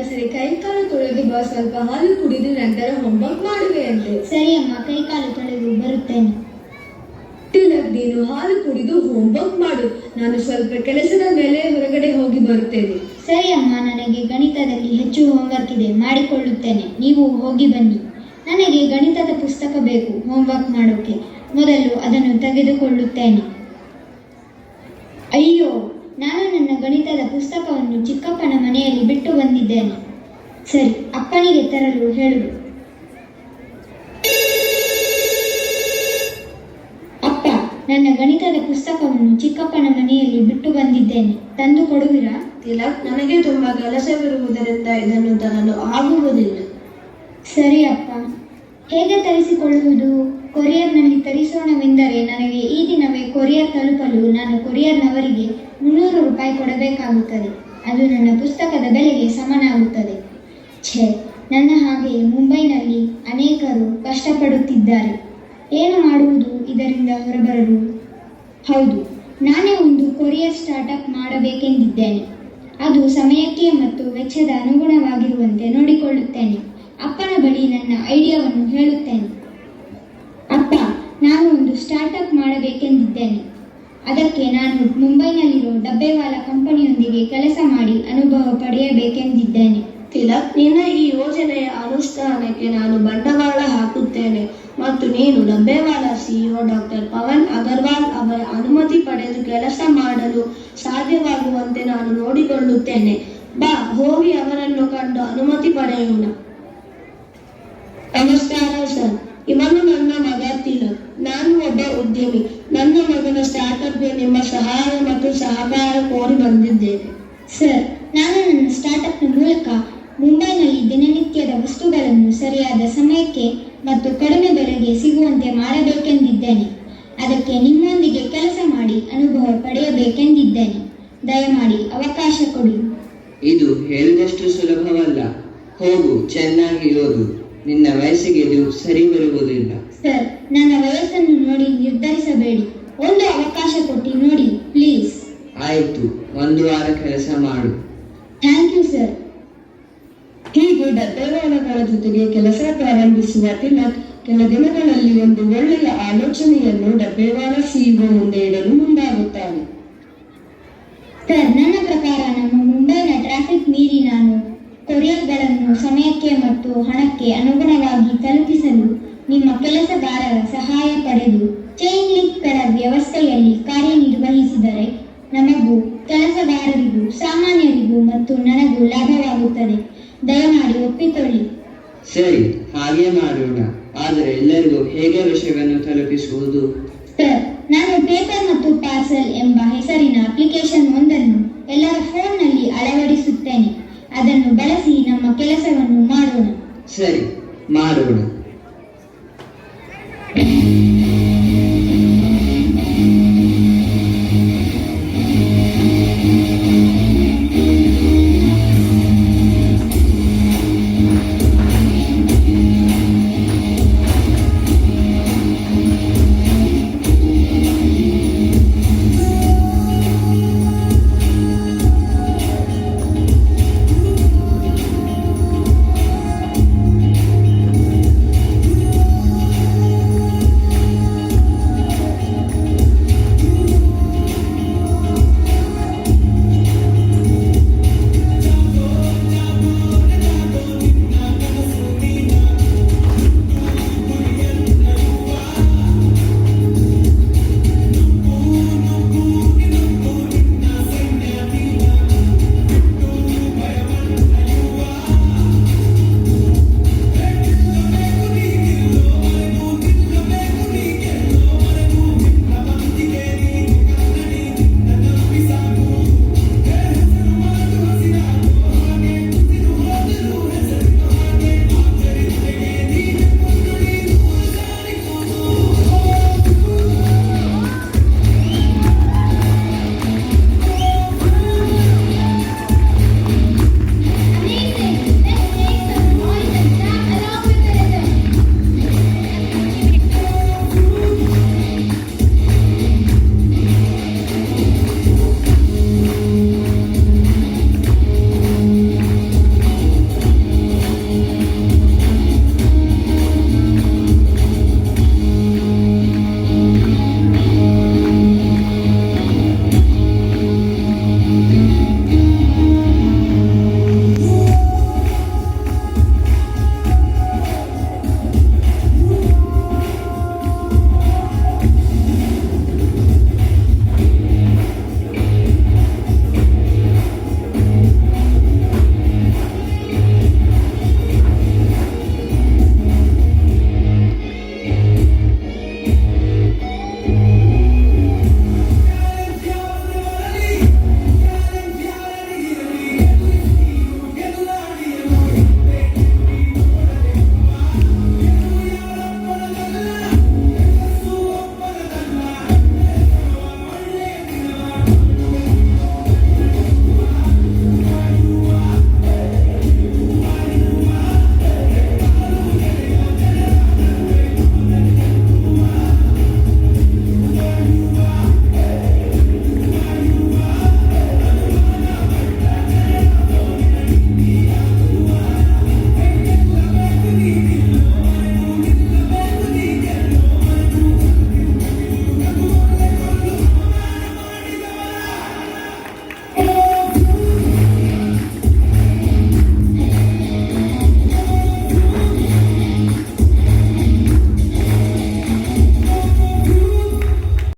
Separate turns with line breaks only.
ಸರಿ ಕೈಕಾಲು ತೊಳೆದು ಬಾ, ಸ್ವಲ್ಪ ಹಾಲು ಕುಡಿದು ನಂತರ ಹೋಮ್ವರ್ಕ್ ಮಾಡುವೆ ಅಂತೆ.
ಸರಿ ಅಮ್ಮ, ಕೈಕಾಲು ತೊಳೆದು ಬರುತ್ತೇನೆ.
ತಿಲಕ್, ನೀನು ಹಾಲು ಕುಡಿದು ಹೋಮ್ವರ್ಕ್ ಮಾಡು. ನಾನು ಸ್ವಲ್ಪ ಕೆಲಸದ ಮೇಲೆ ಹೊರಗಡೆ ಹೋಗಿ ಬರುತ್ತೇನೆ.
ಸರಿ ಅಮ್ಮ, ನನಗೆ ಗಣಿತದಲ್ಲಿ ಹೆಚ್ಚು ಹೋಮ್ವರ್ಕ್ ಇದೆ, ಮಾಡಿಕೊಳ್ಳುತ್ತೇನೆ. ನೀವು ಹೋಗಿ ಬನ್ನಿ. ನನಗೆ ಗಣಿತದ ಪುಸ್ತಕ ಬೇಕು ಹೋಮ್ವರ್ಕ್ ಮಾಡೋಕೆ. ಮೊದಲು ಅದನ್ನು ತೆಗೆದುಕೊಳ್ಳುತ್ತೇನೆ. ಅಯ್ಯೋ, ನಾನು ನನ್ನ ಗಣಿತದ ಪುಸ್ತಕವನ್ನು ಚಿಕ್ಕಪ್ಪನ ಮನೆಯಲ್ಲಿ ಬಿಟ್ಟು ಬಂದಿದ್ದೇನೆ. ಸರಿ, ಅಪ್ಪನಿಗೆ ತರಲು ಹೇಳು. ಅಪ್ಪ, ನನ್ನ ಗಣಿತದ ಪುಸ್ತಕವನ್ನು ಚಿಕ್ಕಪ್ಪನ ಮನೆಯಲ್ಲಿ ಬಿಟ್ಟು ಬಂದಿದ್ದೇನೆ, ತಂದು ಕೊಡುವಿರಾ?
ತಿಲಕ್, ನನಗೆ ತುಂಬಾ ಕೆಲಸವಿರುವುದರಿಂದ ಇದನ್ನು ತರಲು ಆಗುವುದಿಲ್ಲ.
ಸರಿ ಅಪ್ಪ. ಹೇಗೆ ತರಿಸಿಕೊಳ್ಳುವುದು? ಕೊರಿಯರ್ನಲ್ಲಿ ತರಿಸೋಣವೆಂದರೆ ನನಗೆ ಈ ದಿನವೇ ಕೊರಿಯರ್ ತಲುಪಲು ನಾನು ಕೊರಿಯರ್ನವರಿಗೆ 300 ರೂಪಾಯಿ ಕೊಡಬೇಕಾಗುತ್ತದೆ. ಅದು ನನ್ನ ಪುಸ್ತಕದ ಬೆಲೆಗೆ ಸಮನಾಗುತ್ತದೆ. ಛೇ, ನನ್ನ ಹಾಗೆಯೇ ಮುಂಬೈನಲ್ಲಿ ಅನೇಕರು ಕಷ್ಟಪಡುತ್ತಿದ್ದಾರೆ. ಏನು ಮಾಡುವುದು ಇದರಿಂದ ಹೊರಬರಲು? ಹೌದು, ನಾನೇ ಒಂದು ಕೊರಿಯರ್ ಸ್ಟಾರ್ಟಪ್ ಮಾಡಬೇಕೆಂದಿದ್ದೇನೆ. ಅದು ಸಮಯಕ್ಕೆ ಮತ್ತು ವೆಚ್ಚದ ಅನುಗುಣವಾಗಿರುವಂತೆ ನೋಡಿಕೊಳ್ಳುತ್ತೇನೆ. ಅಪ್ಪನ ಬಳಿ ನನ್ನ ಐಡಿಯಾವನ್ನು ಹೇಳುತ್ತೇನೆ. ಅಪ್ಪ, ನಾನು ಒಂದು ಸ್ಟಾರ್ಟಪ್ ಮಾಡಬೇಕೆಂದಿದ್ದೇನೆ. ಅದಕ್ಕೆ ನಾನು ಮುಂಬೈನಲ್ಲಿರೋ ಡಬ್ಬೆವಾಲ ಕಂಪನಿಯೊಂದಿಗೆ ಕೆಲಸ ಮಾಡಿ ಅನುಭವ ಪಡೆಯಬೇಕೆಂದಿದ್ದೇನೆ.
ತಿಲಕ್, ನಿನ್ನ ಈ ಯೋಜನೆಯ ಅನುಷ್ಠಾನಕ್ಕೆ ನಾನು ಬಂಡವಾಳ ಹಾಕುತ್ತೇನೆ ಮತ್ತು ನೀನು ಡಬ್ಬೆವಾಲ ಸಿಇಒ ಡಾಕ್ಟರ್ ಪವನ್ ಅಗರ್ವಾಲ್ ಅವರ ಅನುಮತಿ ಪಡೆದು ಕೆಲಸ ಮಾಡಲು ಸಾಧ್ಯವಾಗುವಂತೆ ನಾನು ನೋಡಿಕೊಳ್ಳುತ್ತೇನೆ. ಬಾ, ಹೋಗಿ ಅವರನ್ನು ಕಂಡು ಅನುಮತಿ ಪಡೆಯೋಣ. ನಮಸ್ಕಾರ ಸರ್, ಇವನು ನನ್ನ ಮಗ ತಿಲಕ್. ನಾನು ಒಬ್ಬ ಉದ್ಯಮಿ. ನನ್ನ ಮಗನ ಸ್ಟಾರ್ಟ್ಅಪ್ಗೆ ನಿಮ್ಮ ಸಹಾಯ ಮತ್ತು ಸಹಕಾರ ಕೋರಿ ಬಂದಿದ್ದೇನೆ.
ಸರ್, ನಾನು ನನ್ನ ಸ್ಟಾರ್ಟ್ಅಪ್ನ ಮೂಲಕ ಮುಂಬೈನಲ್ಲಿ ದಿನನಿತ್ಯದ ವಸ್ತುಗಳನ್ನು ಸರಿಯಾದ ಸಮಯಕ್ಕೆ ಮತ್ತು ಕಡಿಮೆ ಬೆಲೆಗೆ ಸಿಗುವಂತೆ ಮಾಡಬೇಕೆಂದಿದ್ದೇನೆ. ಅದಕ್ಕೆ ನಿಮ್ಮೊಂದಿಗೆ ಕೆಲಸ ಮಾಡಿ ಅನುಭವ ಪಡೆಯಬೇಕೆಂದಿದ್ದೇನೆ. ದಯಮಾಡಿ ಅವಕಾಶ ಕೊಡಿ.
ಇದು ಹೇಳಿದಷ್ಟು ಸುಲಭವಲ್ಲ. ಹೋಗು, ಚೆನ್ನಾಗಿ ಓದು. ನಿನ್ನ ವಯಸ್ಸಿಗೆ ಇದು ಸರಿ ಬರುವುದಿಲ್ಲ.
ಸರ್, ನನ್ನ ವಯಸ್ಸನ್ನು ನೋಡಿ ನಿರ್ಧರಿಸಬೇಡಿ. ಒಂದು ಅವಕಾಶ ಕೊಟ್ಟು ನೋಡಿ ಪ್ಲೀಸ್.
ಆಯಿತು, 1 ವಾರ ಕೆಲಸ ಮಾಡು.
Thank you sir.
ಹೀಗೆ ಡಬ್ಬೆವಾಲಗಳ ಜೊತೆಗೆ ಕೆಲಸ ಪ್ರಾರಂಭಿಸುವ ತಿಲಕ್ ಕೆಲ ದಿನಗಳಲ್ಲಿ ಒಂದು ಒಳ್ಳೆಯ ಆಲೋಚನೆಯನ್ನು ಡಬ್ಬೆವಾಲ ಸಿಇಒ ಮುಂದೆ ಇಡಲು ಮುಂದಾಗುತ್ತಾನೆ.
ಸರ್, ನನ್ನ ಪ್ರಕಾರ ನಮ್ಮ ಮುಂಬೈನ ಟ್ರಾಫಿಕ್ ಮೀರಿ ನಾನು ಕೊರಿಯರ್ಗಳನ್ನು ಸಮಯಕ್ಕೆ ಮತ್ತು ಹಣಕ್ಕೆ ಅನುಗುಣವಾಗಿ ತಲುಪಿಸಲು ನಿಮ್ಮ ಕೆಲಸಗಾರರ ಸಹಾಯ ಪಡೆದು ಚೈನ್ ಲಿಂಕ್ಗಳ ವ್ಯವಸ್ಥೆಯಲ್ಲಿ ಕಾರ್ಯನಿರ್ವಹಿಸಿದರೆ ನಮಗೂ ಕೆಲಸಗಾರರಿಗೂ ಸಾಮಾನ್ಯರಿಗೂ ಮತ್ತು ನನಗೂ ಲಾಭವಾಗುತ್ತದೆ. ದಯಮಾಡಿ ಒಪ್ಪಿಕೊಳ್ಳಿ.
ಸರಿ, ಹಾಗೆ ಮಾಡೋಣ. ಆದರೆ ಎಲ್ಲರಿಗೂ ಹೇಗೆ ವಿಷಯವನ್ನು ತಲುಪಿಸುವುದು?
ಸರ್, ನಾನು ಪೇಪರ್ ಮತ್ತು ಪಾರ್ಸಲ್ ಎಂಬ ಹೆಸರಿನ ಅಪ್ಲಿಕೇಶನ್ ಒಂದನ್ನು ಎಲ್ಲರ ಫೋನ್ನಲ್ಲಿ ಅಳವಡಿಸುತ್ತೇನೆ. ಅದನ್ನು ಬಳಸಿ ನಮ್ಮ ಕೆಲಸವನ್ನು ಮಾಡೋಣ.
ಸರಿ, ಮಾಡೋಣ.